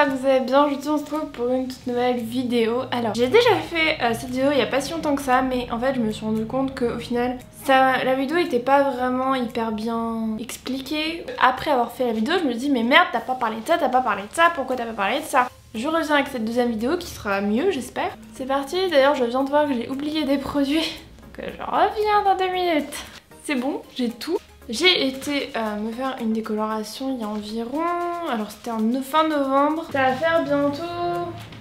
j'espère que vous allez bien. Aujourd'hui on se retrouve pour une toute nouvelle vidéo. Alors j'ai déjà fait cette vidéo il n'y a pas si longtemps que ça, mais en fait je me suis rendu compte qu'au final la vidéo était pas vraiment hyper bien expliquée. Après avoir fait la vidéo je me dis mais merde, t'as pas parlé de ça, pourquoi t'as pas parlé de ça? Je reviens avec cette deuxième vidéo qui sera mieux, j'espère. C'est parti. D'ailleurs je viens de voir que j'ai oublié des produits, donc je reviens dans 2 minutes. C'est bon, j'ai tout. J'ai été me faire une décoloration il y a environ... Alors c'était en fin novembre. Ça va faire bientôt...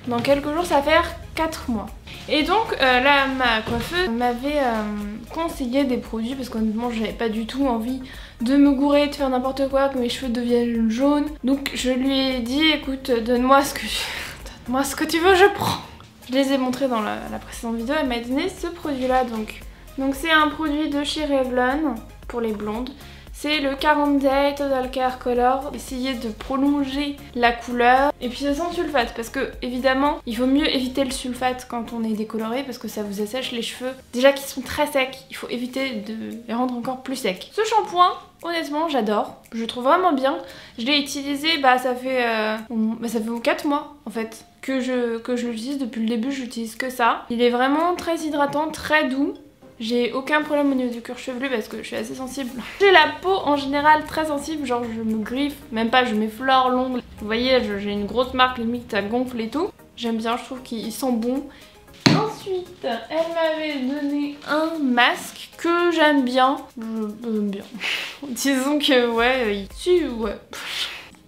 Dans quelques jours ça va faire 4 mois. Et donc là ma coiffeuse m'avait conseillé des produits parce qu'honnêtement j'avais pas du tout envie de me gourer, de faire n'importe quoi, que mes cheveux deviennent jaunes. Donc je lui ai dit écoute donne-moi ce que tu veux, je prends. Je les ai montrés dans la précédente vidéo, elle m'a donné ce produit là donc c'est un produit de chez Revlon pour les blondes. C'est le 40 Day Total Care Color. Essayez de prolonger la couleur. Et puis c'est sans sulfate parce que évidemment il faut mieux éviter le sulfate quand on est décoloré parce que ça vous assèche les cheveux. Déjà qui sont très secs, il faut éviter de les rendre encore plus secs. Ce shampoing, honnêtement j'adore. Je le trouve vraiment bien. Je l'ai utilisé, ça fait 4 mois en fait que je l'utilise. Depuis le début je n'utilise que ça. Il est vraiment très hydratant, très doux. J'ai aucun problème au niveau du cuir chevelu parce que je suis assez sensible. J'ai la peau en général très sensible, genre je me griffe, même pas, je m'effleure l'ongle. Vous voyez, j'ai une grosse marque, limite ça gonfle et tout. J'aime bien, je trouve qu'il sent bon. Ensuite, elle m'avait donné un masque que j'aime bien. Disons que ouais,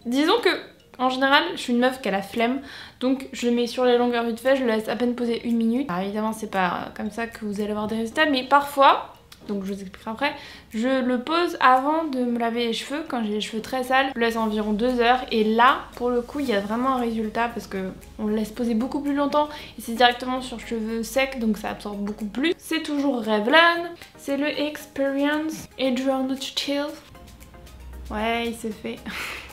disons que en général, je suis une meuf qui a la flemme, donc je le mets sur les longueurs vite fait, je le laisse à peine poser 1 minute. Alors évidemment, c'est pas comme ça que vous allez avoir des résultats, mais parfois, donc je vous expliquerai après, je le pose avant de me laver les cheveux, quand j'ai les cheveux très sales, je le laisse environ 2 heures, et là, pour le coup, il y a vraiment un résultat parce que on le laisse poser beaucoup plus longtemps, et c'est directement sur cheveux secs, donc ça absorbe beaucoup plus. C'est toujours Revlon, c'est le Experience Adrenal Chill. Ouais, il s'est fait.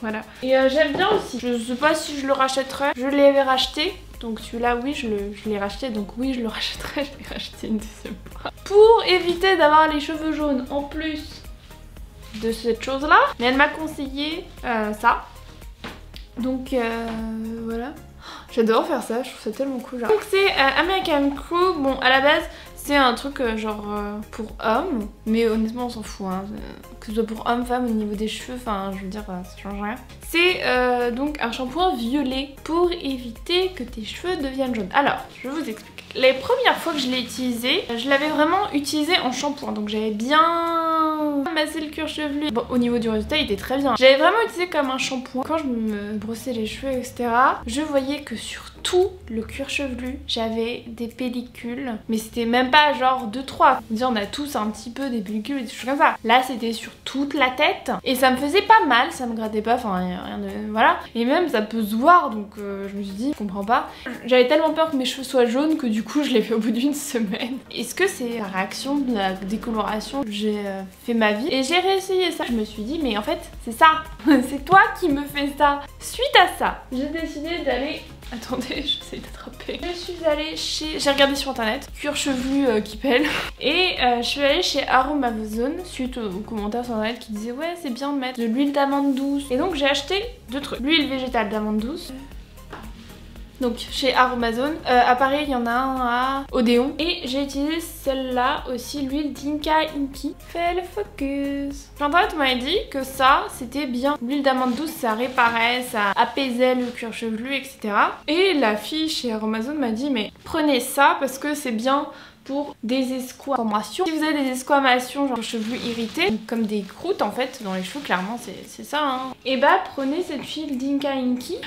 Voilà. Et j'aime bien aussi. Je sais pas si je le rachèterais. Je l'avais racheté. Donc celui-là, oui, je l'ai racheté. Donc oui, je le rachèterai. Je l'ai racheté une deuxième fois. Pour éviter d'avoir les cheveux jaunes en plus de cette chose-là. Mais elle m'a conseillé ça. Donc voilà. J'adore faire ça. Je trouve ça tellement cool. Genre. Donc c'est American Crew. Bon, à la base... C'est un truc genre pour hommes, mais honnêtement on s'en fout, hein. Que ce soit pour homme, femme, au niveau des cheveux, enfin je veux dire ça change rien. C'est donc un shampoing violet pour éviter que tes cheveux deviennent jaunes. Alors, je vous explique. Les premières fois que je l'ai utilisé, je l'avais vraiment utilisé en shampoing, donc j'avais bien massé le cuir chevelu. Bon, au niveau du résultat, il était très bien. J'avais vraiment utilisé comme un shampoing. Quand je me brossais les cheveux, etc., je voyais que sur tout le cuir chevelu, j'avais des pellicules, mais c'était même pas genre 2-3. On a tous un petit peu des pellicules et des choses comme ça. Là, c'était sur toute la tête et ça me faisait pas mal, ça me grattait pas, enfin rien de... Voilà. Et même ça peut se voir, donc je me suis dit, je comprends pas. J'avais tellement peur que mes cheveux soient jaunes que du coup, je l'ai fait au bout d'1 semaine. Est-ce que c'est la réaction de la décoloration que j'ai fait ma vie? Et j'ai réessayé ça. Je me suis dit, mais en fait, c'est ça. C'est toi qui me fais ça. Suite à ça, j'ai décidé d'aller... Attendez, j'essaie d'attraper. Je suis allée chez... J'ai regardé sur internet, cuir chevelu qui pèle. Et je suis allée chez Aromazone suite aux commentaires sur internet qui disaient ouais c'est bien de mettre de l'huile d'amande douce. Et donc j'ai acheté 2 trucs. L'huile végétale d'amande douce. Donc chez Aromazone, à Paris il y en a un à Odéon. Et j'ai utilisé celle-là aussi, l'huile d'Inka Inki. Fais le focus. Sur internet on m'avait dit que ça c'était bien. L'huile d'amande douce ça réparait, ça apaisait le cuir chevelu, etc. Et la fille chez Aromazone m'a dit mais prenez ça parce que c'est bien pour des esquamations. Si vous avez des esquamations, genre cheveux irrités, comme des croûtes en fait dans les cheveux, clairement c'est ça hein. Et prenez cette huile d'Inka Inki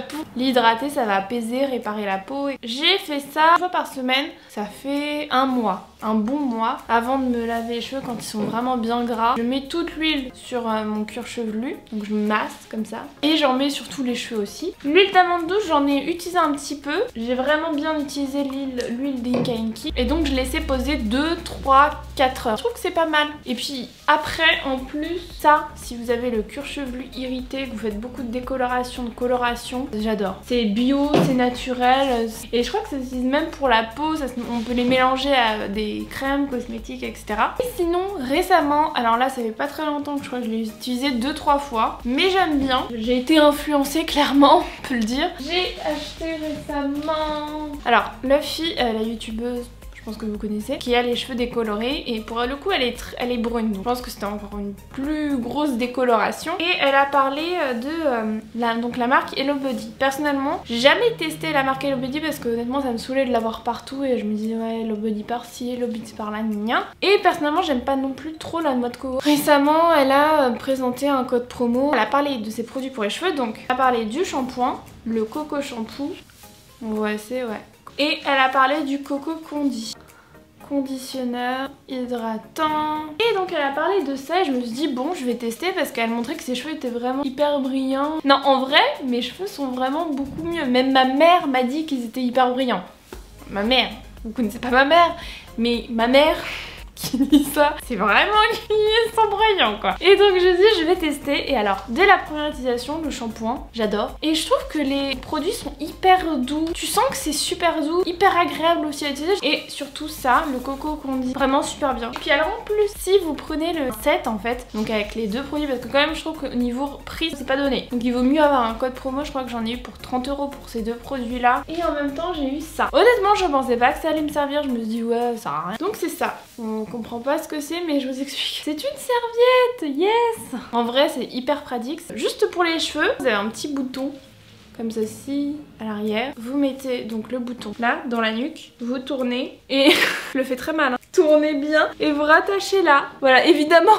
pour l'hydrater, ça va apaiser, réparer la peau. J'ai fait ça 1 fois par semaine, ça fait 1 mois. Un bon mois avant de me laver les cheveux quand ils sont vraiment bien gras. Je mets toute l'huile sur mon cuir chevelu, donc je masse comme ça. Et j'en mets sur tous les cheveux aussi. L'huile d'amande douce, j'en ai utilisé un petit peu. J'ai vraiment bien utilisé l'huile d'Inka Inki. Et donc je laissais poser 2, 3, 4 heures. Je trouve que c'est pas mal. Et puis après, en plus, ça, si vous avez le cuir chevelu irrité, que vous faites beaucoup de décoloration, de coloration, j'adore. C'est bio, c'est naturel. Et je crois que ça s'utilise même pour la peau. On peut les mélanger à des des crèmes, cosmétiques, etc. Et sinon, récemment, alors là ça fait pas très longtemps que je crois que je l'ai utilisé 2-3 fois, mais j'aime bien. J'ai été influencée clairement, on peut le dire. J'ai acheté récemment... Alors, Luffy, la youtubeuse, je pense que vous connaissez, qui a les cheveux décolorés et pour le coup elle est brune, donc je pense que c'était encore une plus grosse décoloration. Et elle a parlé de donc la marque Hello Body. Personnellement j'ai jamais testé la marque Hello Body parce que honnêtement ça me saoulait de l'avoir partout et je me disais ouais Hello Body par-ci, Hello Body par-là, gna. Et personnellement j'aime pas non plus trop la noix de coco. Récemment elle a présenté un code promo, elle a parlé de ses produits pour les cheveux, donc elle a parlé du shampoing, le coco shampoo, ouais c'est ouais. Et elle a parlé du coco conditionneur hydratant. Et donc elle a parlé de ça et je me suis dit bon je vais tester parce qu'elle montrait que ses cheveux étaient vraiment hyper brillants. Non en vrai mes cheveux sont vraiment beaucoup mieux. Même ma mère m'a dit qu'ils étaient hyper brillants. Ma mère, vous connaissez pas ma mère, mais ma mère qui dit ça, c'est vraiment qu'ils sont brillants quoi. Et donc je dis je vais tester et alors dès la première utilisation le shampoing j'adore et je trouve que les produits sont hyper doux, tu sens que c'est super doux, hyper agréable aussi à utiliser et surtout ça, le coco condi, vraiment super bien. Et puis alors en plus si vous prenez le set en fait, donc avec les deux produits parce que quand même je trouve qu'au niveau prix c'est pas donné, donc il vaut mieux avoir un code promo, je crois que j'en ai eu pour 30 € pour ces deux produits là et en même temps j'ai eu ça. Honnêtement je pensais pas que ça allait me servir, je me suis dit ouais ça sert à rien. Donc c'est ça. On comprend pas ce que c'est mais je vous explique. C'est une serviette, yes. En vrai c'est hyper pratique. Juste pour les cheveux, vous avez un petit bouton comme ceci à l'arrière. Vous mettez donc le bouton là dans la nuque, vous tournez et je le fais très mal. Hein. Tournez bien et vous rattachez là. Voilà, évidemment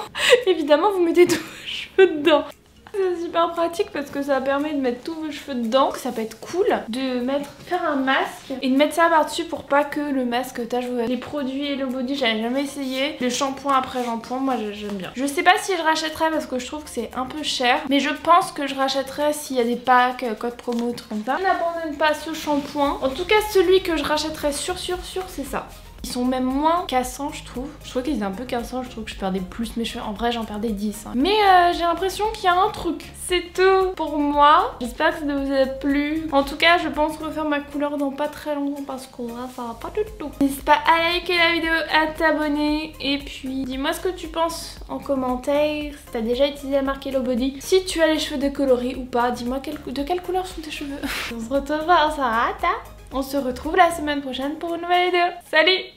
vous mettez tous vos cheveux dedans. C'est super pratique parce que ça permet de mettre tous vos cheveux dedans. Ça peut être cool de faire un masque et de mettre ça par-dessus pour pas que le masque tâche vos... Les produits Hello Body, j'avais jamais essayé. Le shampoing après shampoing, moi j'aime bien. Je sais pas si je rachèterai parce que je trouve que c'est un peu cher. Mais je pense que je rachèterai s'il y a des packs, code promo, trucs comme ça. Je n'abandonne pas ce shampoing. En tout cas, celui que je rachèterai sûr, c'est ça. Ils sont même moins cassants je trouve. Je trouve qu'ils étaient un peu cassants, je trouve que je perdais plus mes cheveux. En vrai j'en perdais 10. Hein. Mais j'ai l'impression qu'il y a un truc. C'est tout pour moi. J'espère que ça vous a plu. En tout cas je pense refaire ma couleur dans pas très longtemps parce qu'on va ça va pas du tout. N'hésite pas à liker la vidéo, à t'abonner. Et puis dis-moi ce que tu penses en commentaire. Si t'as déjà utilisé la marque Hello Body. Si tu as les cheveux décolorés ou pas. Dis-moi de quelle couleur sont tes cheveux. On se retrouve à Sarata. On se retrouve la semaine prochaine pour une nouvelle vidéo. Salut!